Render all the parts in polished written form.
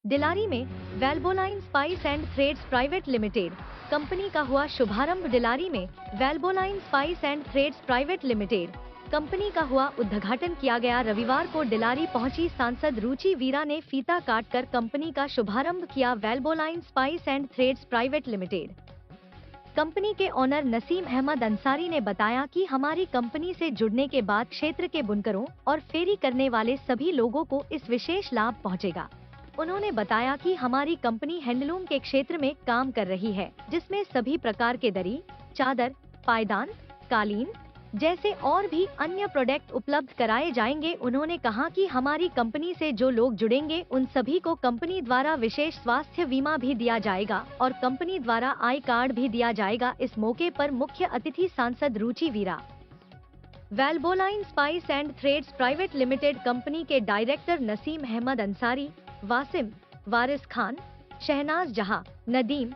डिलारी में वेल्बोलाइन spice and threads private limited company का हुआ शुभारंभ। डिलारी में वेल्बोलाइन spice and threads private limited company का हुआ उद्घाटन किया गया। रविवार को डिलारी पहुंची सांसद रुचि वीरा ने फीता काटकर कंपनी का शुभारंभ किया। वेल्बोलाइन spice and threads private limited company के ओनर नसीम अहमद अंसारी ने बताया कि हमारी कंपनी से जुड़ने के बाद क्षेत्र के बुनकरों और फेरी करने वाले सभी लोगों को इस विशेष लाभ पहुंचेगा। उन्होंने बताया कि हमारी कंपनी हैंडलूम के क्षेत्र में काम कर रही है, जिसमें सभी प्रकार के दरी, चादर, पायदान, कालीन जैसे और भी अन्य प्रोडक्ट उपलब्ध कराए जाएंगे। उन्होंने कहा कि हमारी कंपनी से जो लोग जुड़ेंगे उन सभी को कंपनी द्वारा विशेष स्वास्थ्य बीमा भी दिया जाएगा और कंपनी द्वारा आई कार्ड भी दिया जाएगा। इस मौके पर मुख्य अतिथि सांसद रुचि वीरा, वेल्बोलाइन spice and threads private limited company के डायरेक्टर नसीम अहमद अंसारी, वासिम, वारिस खान, शहनाज जहां, नदीम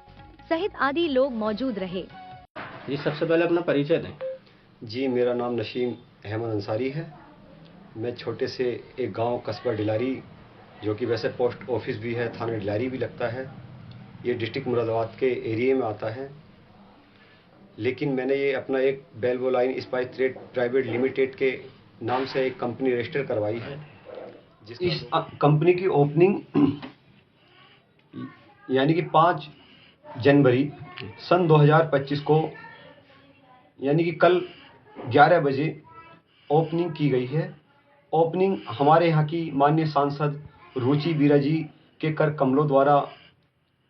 सहित आदि लोग मौजूद रहे। जी, सबसे पहले अपना परिचय दें। जी, मेरा नाम नसीम अहमद अंसारी है। मैं छोटे से एक गांव कस्बा डिलारी, जो कि वैसे पोस्ट ऑफिस भी है, थाना डिलारी भी लगता है, ये डिस्ट्रिक्ट मुरादाबाद के एरिया में आता है। लेकिन मैंने ये अपना एक वेल्बोलाइन स्पाइस थ्रेड प्राइवेट लिमिटेड के नाम से एक कंपनी रजिस्टर करवाई है। इस कंपनी की ओपनिंग यानी कि 5 जनवरी सन 2025 को यानी कि कल 11 बजे ओपनिंग की गई है। ओपनिंग हमारे यहाँ की माननीय सांसद रुचि वीरा जी के कर कमलों द्वारा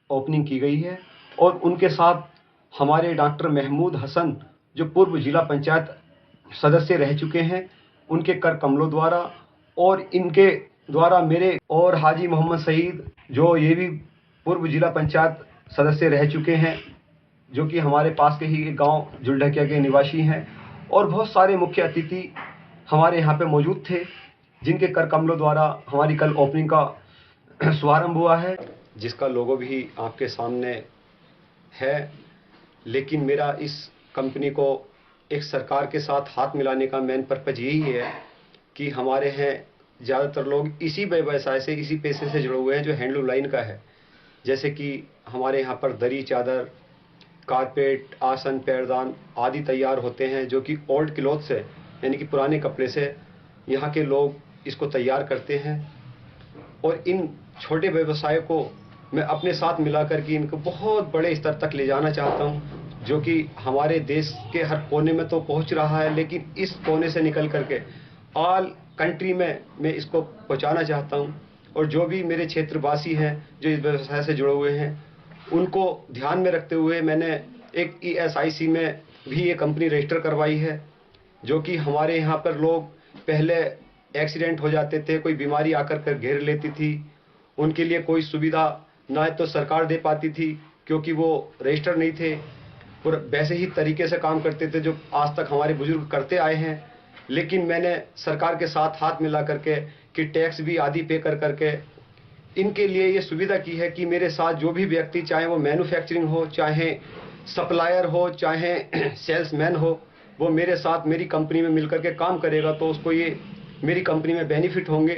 ओपनिंग की गई है और उनके साथ हमारे डॉक्टर महमूद हसन, जो पूर्व जिला पंचायत सदस्य रह चुके हैं, उनके कर कमलों द्वारा और इनके द्वारा मेरे और हाजी मोहम्मद सईद, जो ये भी पूर्व जिला पंचायत सदस्य रह चुके हैं, जो कि हमारे पास के ही गांव जुलढकिया के निवासी हैं, और बहुत सारे मुख्य अतिथि हमारे यहाँ पे मौजूद थे, जिनके कर कमलों द्वारा हमारी कल ओपनिंग का शुभारंभ हुआ है, जिसका लोगो भी आपके सामने है। लेकिन मेरा इस कंपनी को एक सरकार के साथ हाथ मिलाने का मेन पर्पज यही है कि हमारे यहाँ ज़्यादातर लोग इसी व्यवसाय से, इसी पेशे से जुड़े हुए हैं जो हैंडलूम लाइन का है। जैसे कि हमारे यहाँ पर दरी, चादर, कारपेट, आसन, पैरदान आदि तैयार होते हैं, जो कि ओल्ड क्लॉथ से यानी कि पुराने कपड़े से यहाँ के लोग इसको तैयार करते हैं। और इन छोटे व्यवसाय को मैं अपने साथ मिलाकर के इनको बहुत बड़े स्तर तक ले जाना चाहता हूँ, जो कि हमारे देश के हर कोने में तो पहुँच रहा है, लेकिन इस कोने से निकल करके ऑल कंट्री में मैं इसको पहुँचाना चाहता हूँ। और जो भी मेरे क्षेत्रवासी हैं जो इस व्यवसाय से जुड़े हुए हैं, उनको ध्यान में रखते हुए मैंने एक ESIC में भी ये कंपनी रजिस्टर करवाई है, जो कि हमारे यहाँ पर लोग पहले एक्सीडेंट हो जाते थे, कोई बीमारी आकर कर घेर लेती थी, उनके लिए कोई सुविधा ना तो सरकार दे पाती थी क्योंकि वो रजिस्टर नहीं थे, और वैसे ही तरीके से काम करते थे जो आज तक हमारे बुजुर्ग करते आए हैं। लेकिन मैंने सरकार के साथ हाथ मिला करके कि टैक्स भी आदि पे कर करके इनके लिए ये सुविधा की है कि मेरे साथ जो भी व्यक्ति, चाहे वो मैन्युफैक्चरिंग हो, चाहे सप्लायर हो, चाहे सेल्समैन हो, वो मेरे साथ मेरी कंपनी में मिलकर के काम करेगा तो उसको ये मेरी कंपनी में बेनिफिट होंगे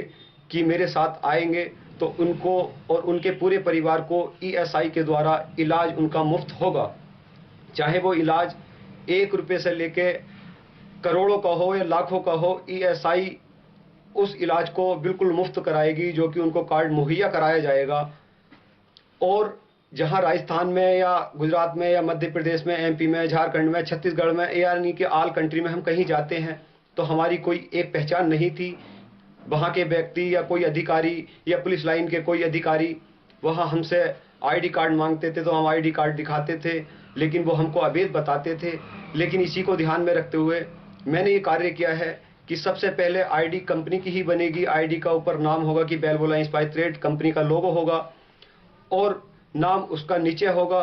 कि मेरे साथ आएंगे तो उनको और उनके पूरे परिवार को ESI के द्वारा इलाज उनका मुफ्त होगा। चाहे वो इलाज 1 रुपये से लेके करोड़ों का हो या लाखों का हो, ESI उस इलाज को बिल्कुल मुफ्त कराएगी, जो कि उनको कार्ड मुहैया कराया जाएगा। और जहां राजस्थान में या गुजरात में या मध्य प्रदेश में, MP में, झारखंड में, छत्तीसगढ़ में, यानी कि ऑल कंट्री में हम कहीं जाते हैं तो हमारी कोई एक पहचान नहीं थी। वहाँ के व्यक्ति या कोई अधिकारी या पुलिस लाइन के कोई अधिकारी वहाँ हमसे ID कार्ड मांगते थे तो हम ID कार्ड दिखाते थे, लेकिन वो हमको अवैध बताते थे। लेकिन इसी को ध्यान में रखते हुए मैंने ये कार्य किया है कि सबसे पहले ID कंपनी की ही बनेगी। ID का ऊपर नाम होगा कि वेल्बोलाइन स्पाइस थ्रेड कंपनी का लोगो होगा और नाम उसका नीचे होगा,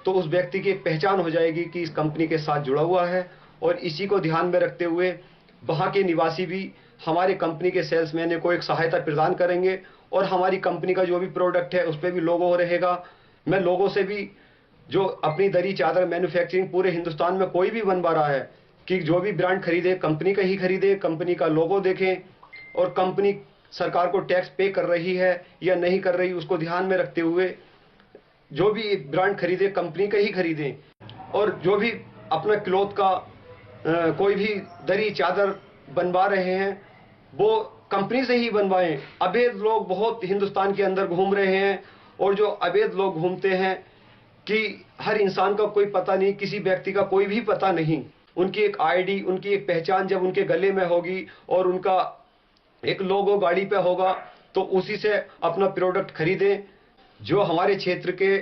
तो उस व्यक्ति की पहचान हो जाएगी कि इस कंपनी के साथ जुड़ा हुआ है। और इसी को ध्यान में रखते हुए वहाँ के निवासी भी हमारे कंपनी के सेल्समैन को एक सहायता प्रदान करेंगे और हमारी कंपनी का जो भी प्रोडक्ट है उस पर भी लोगो रहेगा। मैं लोगों से भी, जो अपनी दरी, चादर मैन्युफैक्चरिंग पूरे हिंदुस्तान में कोई भी बनवा रहा है, कि जो भी ब्रांड खरीदे कंपनी का ही खरीदे, कंपनी का लोगो देखें और कंपनी सरकार को टैक्स पे कर रही है या नहीं कर रही, उसको ध्यान में रखते हुए जो भी ब्रांड खरीदे कंपनी का ही खरीदें, और जो भी अपना क्लॉथ का कोई भी दरी चादर बनवा रहे हैं वो कंपनी से ही बनवाएं। अवैध लोग बहुत हिंदुस्तान के अंदर घूम रहे हैं, और जो अवैध लोग घूमते हैं कि हर इंसान का कोई पता नहीं, किसी व्यक्ति का कोई भी पता नहीं, उनकी एक आईडी, उनकी एक पहचान जब उनके गले में होगी और उनका एक लोगो गाड़ी पे होगा तो उसी से अपना प्रोडक्ट खरीदें। जो हमारे क्षेत्र के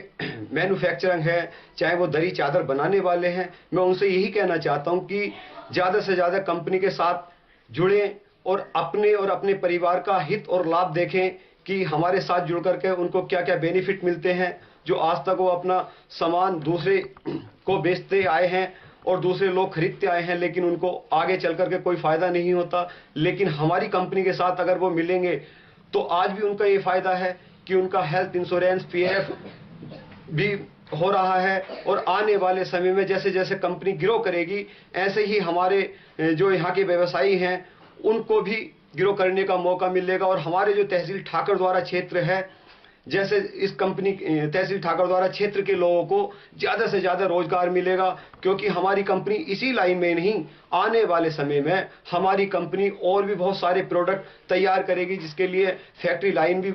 मैन्युफैक्चरिंग है, चाहे वो दरी चादर बनाने वाले हैं, मैं उनसे यही कहना चाहता हूं कि ज़्यादा से ज़्यादा कंपनी के साथ जुड़ें और अपने परिवार का हित और लाभ देखें कि हमारे साथ जुड़ करके उनको क्या क्या बेनिफिट मिलते हैं। जो आज तक वो अपना सामान दूसरे को बेचते आए हैं और दूसरे लोग खरीदते आए हैं, लेकिन उनको आगे चल करके कोई फ़ायदा नहीं होता, लेकिन हमारी कंपनी के साथ अगर वो मिलेंगे तो आज भी उनका ये फ़ायदा है कि उनका हेल्थ इंश्योरेंस पीएफ भी हो रहा है, और आने वाले समय में जैसे जैसे कंपनी ग्रो करेगी ऐसे ही हमारे जो यहाँ के व्यवसायी हैं उनको भी ग्रो करने का मौका मिलेगा। और हमारे जो तहसील ठाकरद्वारा क्षेत्र है, जैसे इस कंपनी तहसील ठाकरद्वारा क्षेत्र के लोगों को ज़्यादा से ज़्यादा रोजगार मिलेगा, क्योंकि हमारी कंपनी इसी लाइन में नहीं, आने वाले समय में हमारी कंपनी और भी बहुत सारे प्रोडक्ट तैयार करेगी, जिसके लिए फैक्ट्री लाइन भी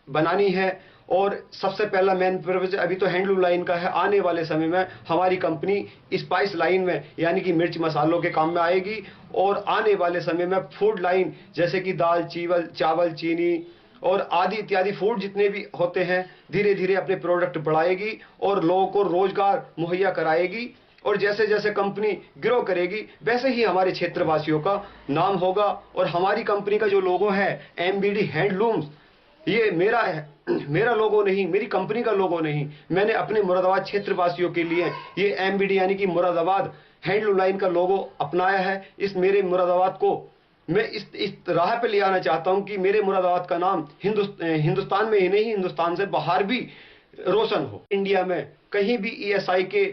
बनानी है। और सबसे पहला मेन पर्पज अभी तो हैंडलूम लाइन का है, आने वाले समय में हमारी कंपनी स्पाइस लाइन में यानी कि मिर्च मसालों के काम में आएगी, और आने वाले समय में फूड लाइन जैसे कि दाल चावल चीनी और आदि इत्यादि फूड जितने भी होते हैं धीरे धीरे अपने प्रोडक्ट बढ़ाएगी और लोगों को रोजगार मुहैया कराएगी। और जैसे जैसे कंपनी ग्रो करेगी वैसे ही हमारे क्षेत्रवासियों का नाम होगा। और हमारी कंपनी का जो लोगो है एमबीडी हैंडलूम्स, ये मेरा है, मेरा लोगो नहीं, मेरी कंपनी का लोगो नहीं, मैंने अपने मुरादाबाद क्षेत्रवासियों के लिए ये एमबीडी यानी कि मुरादाबाद हैंडलूम लाइन का लोगो अपनाया है। इस मेरे मुरादाबाद को मैं इस राह पे ले आना चाहता हूं कि मेरे मुरादाबाद का नाम हिंदुस्तान में ही नहीं, हिंदुस्तान से बाहर भी रोशन हो। इंडिया में कहीं भी ईएसआई के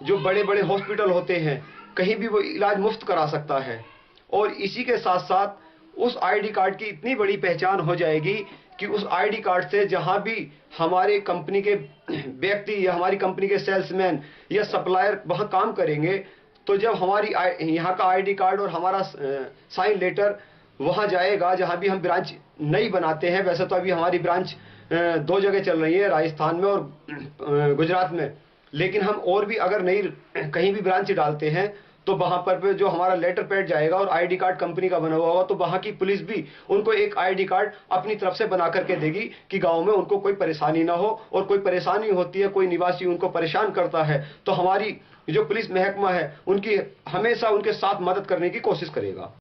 जो बड़े बड़े हॉस्पिटल होते हैं कहीं भी वो इलाज मुफ्त करा सकता है, और इसी के साथ साथ उस आईडी कार्ड की इतनी बड़ी पहचान हो जाएगी कि उस आईडी कार्ड से जहां भी हमारे कंपनी के व्यक्ति या हमारी कंपनी के सेल्समैन या सप्लायर वहां काम करेंगे, तो जब हमारी यहाँ का आईडी कार्ड और हमारा साइन लेटर वहाँ जाएगा, जहाँ भी हम ब्रांच नई बनाते हैं, वैसे तो अभी हमारी ब्रांच 2 जगह चल रही है, राजस्थान में और गुजरात में, लेकिन हम और भी अगर नई कहीं भी ब्रांच डालते हैं तो वहाँ पर जो हमारा लेटर पैड जाएगा और आईडी कार्ड कंपनी का बना हुआ होगा, तो वहाँ की पुलिस भी उनको एक आईडी कार्ड अपनी तरफ से बना करके देगी कि गांव में उनको कोई परेशानी ना हो, और कोई परेशानी होती है, कोई निवासी उनको परेशान करता है तो हमारी जो पुलिस महकमा है उनकी हमेशा उनके साथ मदद करने की कोशिश करेगा।